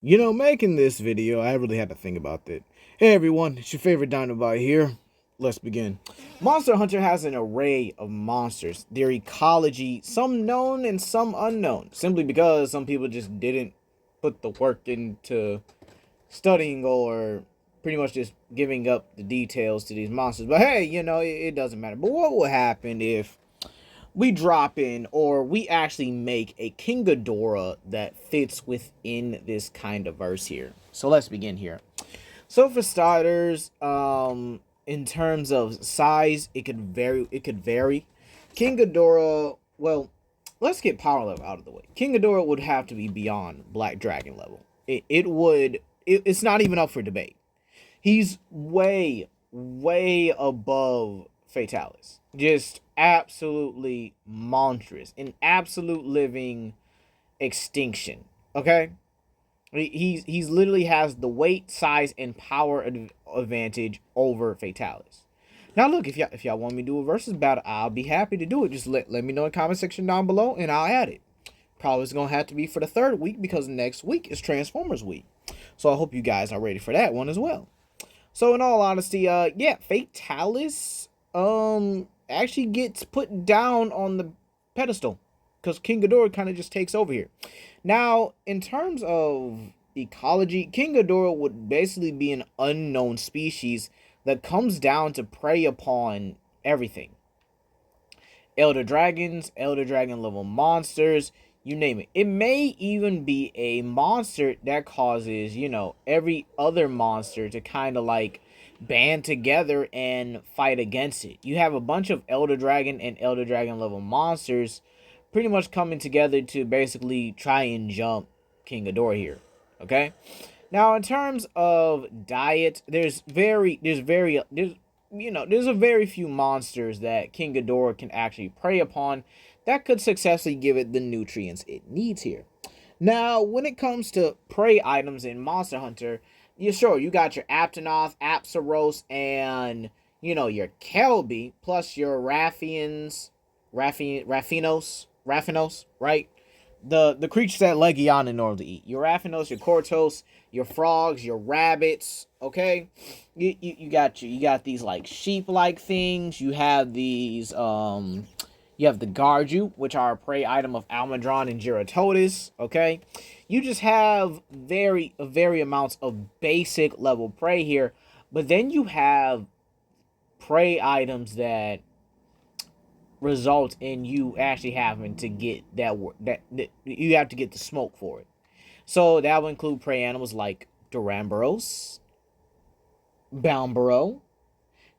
Making this video, I really had to think about that. Hey everyone, it's your favorite Dinobot here. Let's begin. Monster Hunter has an array of monsters, their ecology, some known and some unknown, simply because some people just didn't put the work into studying or pretty much just giving up the details to these monsters. But hey, it doesn't matter. But what would happen if we drop in or we actually make a King Ghidorah that fits within this kind of verse here? So let's begin here. So for starters, in terms of size, it could vary. King Ghidorah, well, let's get power level out of the way. King Ghidorah would have to be beyond Black Dragon level. It's not even up for debate. He's way above Fatalis. Just absolutely monstrous. An absolute living extinction. Okay? He's literally has the weight, size, and power advantage over Fatalis. Now look, if y'all want me to do a versus battle, I'll be happy to do it. Just let me know in the comment section down below and I'll add it. Probably it's gonna have to be for the third week because next week is Transformers week. So I hope you guys are ready for that one as well. So in all honesty, yeah, Fatalis actually gets put down on the pedestal because King Ghidorah kind of just takes over here. Now, in terms of ecology, King Ghidorah would basically be an unknown species that comes down to prey upon everything. Elder dragons, elder dragon level monsters, you name it. It may even be a monster that causes, every other monster to kind of like band together and fight against it. You have a bunch of elder dragon and elder dragon level monsters pretty much coming together to basically try and jump King Ghidorah here. Okay? Now, in terms of diet, there's a very few monsters that King Ghidorah can actually prey upon that could successfully give it the nutrients it needs here. Now, when it comes to prey items in Monster Hunter, you got your Aptonoth, Apsaros, and your Kelby, plus your Raffinos, right? The creatures that Legiana normally eat. Your Raffinos, your Cortos, your frogs, your rabbits, okay? You got these like sheep-like things. You have these you have the Garju, which are a prey item of Almudron and Geratodus, okay? You just have very amounts of basic level prey here, but then you have prey items that result in you actually having to get that you have to get the smoke for it. So that will include prey animals like Duramboros, Boundboro,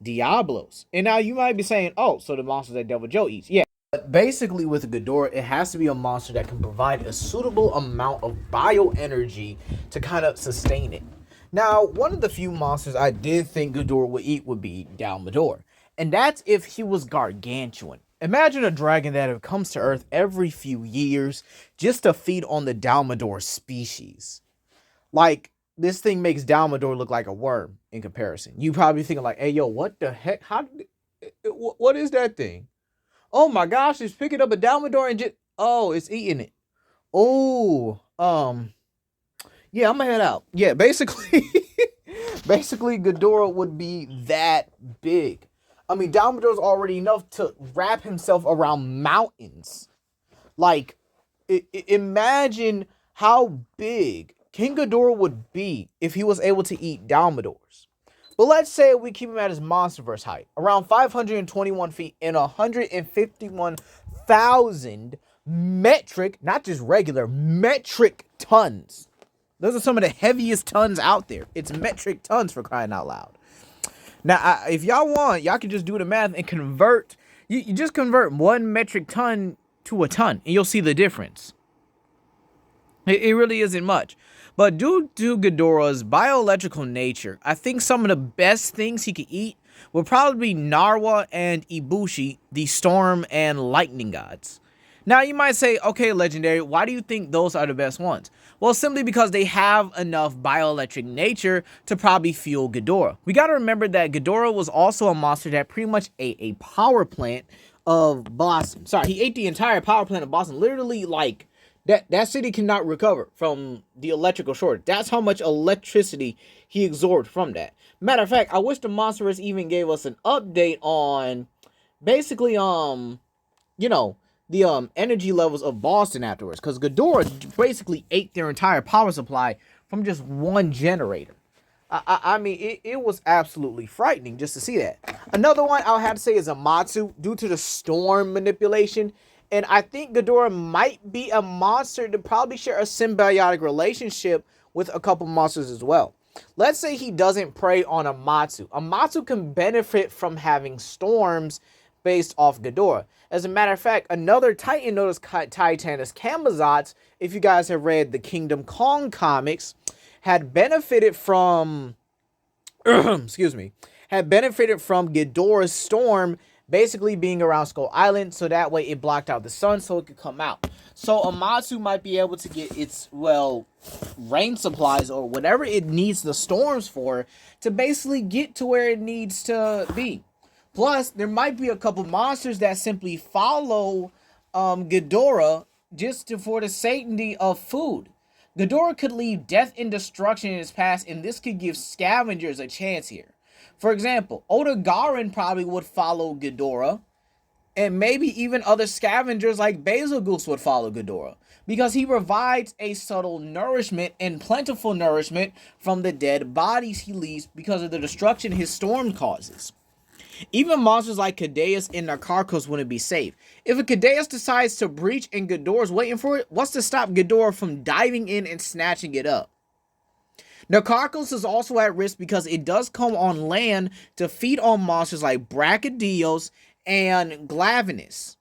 Diablos. And now you might be saying, oh, so the monsters that Devil Joe eats. Yeah. But basically with Ghidorah, it has to be a monster that can provide a suitable amount of bioenergy to kind of sustain it. Now, one of the few monsters I did think Ghidorah would eat would be Dalmador. And that's if he was gargantuan. Imagine a dragon that comes to Earth every few years just to feed on the Dalmador species. Like, this thing makes Dalmador look like a worm in comparison. You probably thinking like, hey, yo, what the heck? What is that thing? Oh my gosh, it's picking up a Dalmador and it's eating it. Oh, yeah, I'm gonna head out. Yeah, basically, basically, Ghidorah would be that big. I mean, Dalmador's already enough to wrap himself around mountains. Like, imagine how big King Ghidorah would be if he was able to eat Dalmadors. But let's say we keep him at his monsterverse height, around 521 feet and 151,000 metric, not just regular, metric tons. Those are some of the heaviest tons out there. It's metric tons, for crying out loud. Now, if y'all want, y'all can just do the math and convert. You just convert 1 metric ton to a ton, and you'll see the difference. It really isn't much. But due to Ghidorah's bioelectrical nature, I think some of the best things he could eat would probably be Narwa and Ibushi, the storm and lightning gods. Now, you might say, okay, Legendary, why do you think those are the best ones? Well, simply because they have enough bioelectric nature to probably fuel Ghidorah. We got to remember that Ghidorah was also a monster that pretty much ate a power plant of Blossom. Sorry, he ate the entire power plant of Blossom, literally like That city cannot recover from the electrical shortage. That's how much electricity he absorbed from that. Matter of fact, I wish the Monsters even gave us an update on basically you know, the energy levels of Boston afterwards, because Ghidorah basically ate their entire power supply from just one generator. I mean, it was absolutely frightening just to see that. Another one I'll have to say is Amatsu, due to the storm manipulation. And I think Ghidorah might be a monster to probably share a symbiotic relationship with a couple monsters as well. Let's say he doesn't prey on Amatsu. Amatsu can benefit from having storms based off Ghidorah. As a matter of fact, another Titan known as Titanus Camazotz, if you guys have read the Kingdom Kong comics, had benefited from excuse me, had benefited from Ghidorah's storm basically being around Skull Island, so that way it blocked out the sun so it could come out. So Amatsu might be able to get its, well, rain supplies or whatever it needs the storms for to basically get to where it needs to be. Plus, there might be a couple monsters that simply follow Ghidorah just for the safety of food. Ghidorah could leave death and destruction in his past, and this could give scavengers a chance here. For example, Odogaron probably would follow Ghidorah, and maybe even other scavengers like Basilgoose would follow Ghidorah, because he provides a subtle nourishment and plentiful nourishment from the dead bodies he leaves because of the destruction his storm causes. Even monsters like Cadeus and Narcarcos wouldn't be safe. If a Cadeus decides to breach and Ghidorah's waiting for it, what's to stop Ghidorah from diving in and snatching it up? Narcarcos is also at risk because it does come on land to feed on monsters like Brachydios and Glavenus.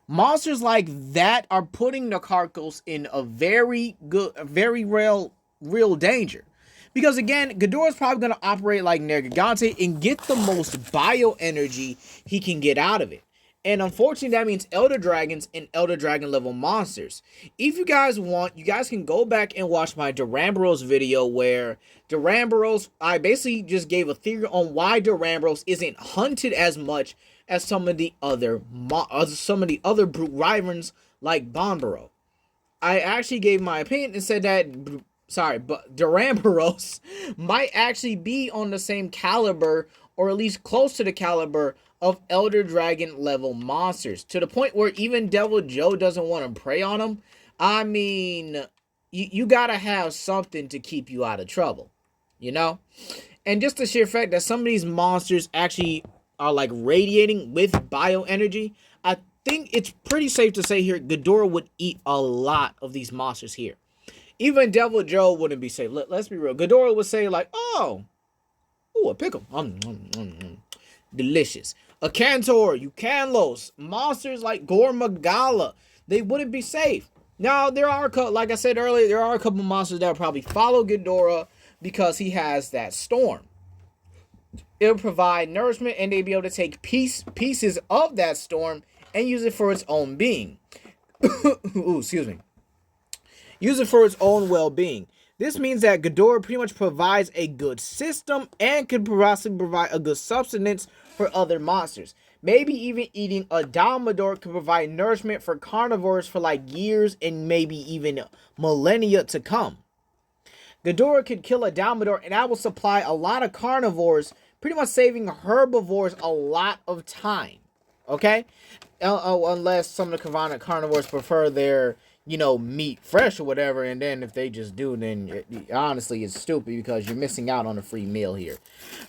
Monsters like that are putting Narcarcos in a very real danger. Because again, Ghidorah is probably going to operate like Nergigante and get the most bioenergy he can get out of it. And unfortunately, that means Elder Dragons and Elder Dragon level monsters. If you guys want, you guys can go back and watch my Duramboros video where Duramboros, I basically just gave a theory on why Duramboros isn't hunted as much as some of the other brute wyverns like Bomboro. I actually gave my opinion and said that but Duramboros might actually be on the same caliber, or at least close to the caliber, of Elder Dragon level monsters. To the point where even Devil Joe doesn't want to prey on them. I mean, you gotta have something to keep you out of trouble, you know? And just the sheer fact that some of these monsters actually are like radiating with bioenergy, I think it's pretty safe to say here Ghidorah would eat a lot of these monsters here. Even Devil Joe wouldn't be safe. Let's be real. Ghidorah would say like, oh, a pickle. Delicious. A Cantor, Eucanlos, monsters like Gormagala, they wouldn't be safe. Now, there are, like I said earlier, there are a couple monsters that will probably follow Ghidorah because he has that storm. It'll provide nourishment, and they'll be able to take pieces of that storm and use it for its own being. Ooh, excuse me. Use it for its own well-being. This means that Ghidorah pretty much provides a good system and could possibly provide a good subsistence for other monsters. Maybe even eating a Dalmador could provide nourishment for carnivores for like years and maybe even millennia to come. Ghidorah could kill a Dalmador and that will supply a lot of carnivores, pretty much saving herbivores a lot of time. Okay? Unless some of the carnivores prefer their meat fresh or whatever, and then if they just do, then honestly it's stupid because you're missing out on a free meal here.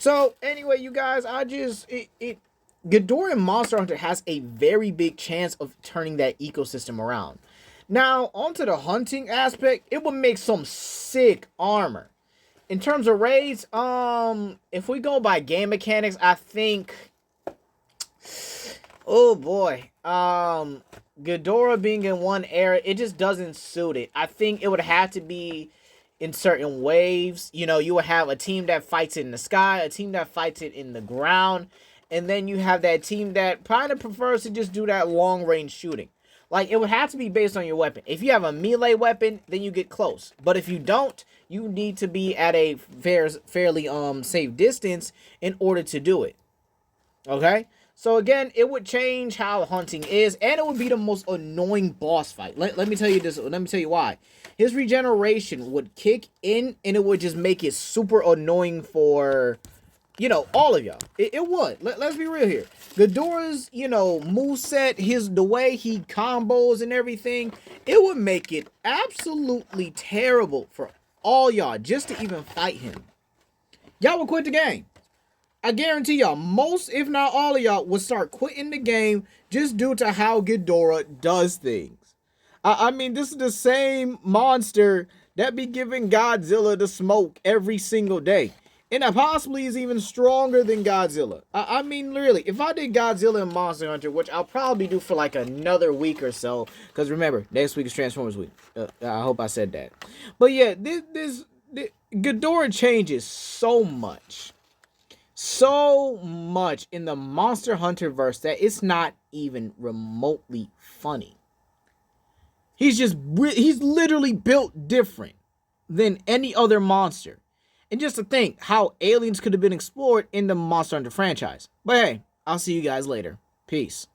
So anyway, you guys, Ghidorah in Monster Hunter has a very big chance of turning that ecosystem around. Now, onto the hunting aspect, it would make some sick armor. In terms of raids, if we go by game mechanics, I think, oh boy, Ghidorah being in one area, it just doesn't suit it. I think it would have to be in certain waves. You would have a team that fights it in the sky, a team that fights it in the ground, and then you have that team that kind of prefers to just do that long range shooting. Like, it would have to be based on your weapon. If you have a melee weapon, then you get close. But if you don't, you need to be at a fairly safe distance in order to do it. Okay? So again, it would change how hunting is, and it would be the most annoying boss fight. Let me tell you this. Let me tell you why. His regeneration would kick in, and it would just make it super annoying for, all of y'all. It would. Let's be real here. Ghidorah's, moveset, the way he combos and everything, it would make it absolutely terrible for all y'all just to even fight him. Y'all would quit the game. I guarantee y'all, most, if not all of y'all, would start quitting the game just due to how Ghidorah does things. I mean, this is the same monster that be giving Godzilla the smoke every single day. And that possibly is even stronger than Godzilla. I mean, literally, if I did Godzilla and Monster Hunter, which I'll probably do for like another week or so, because remember, next week is Transformers week. I hope I said that. But yeah, this Ghidorah changes so much in the Monster Hunter verse that it's not even remotely funny. He's literally built different than any other monster. And just to think how aliens could have been explored in the Monster Hunter franchise. But hey, I'll see you guys later. Peace.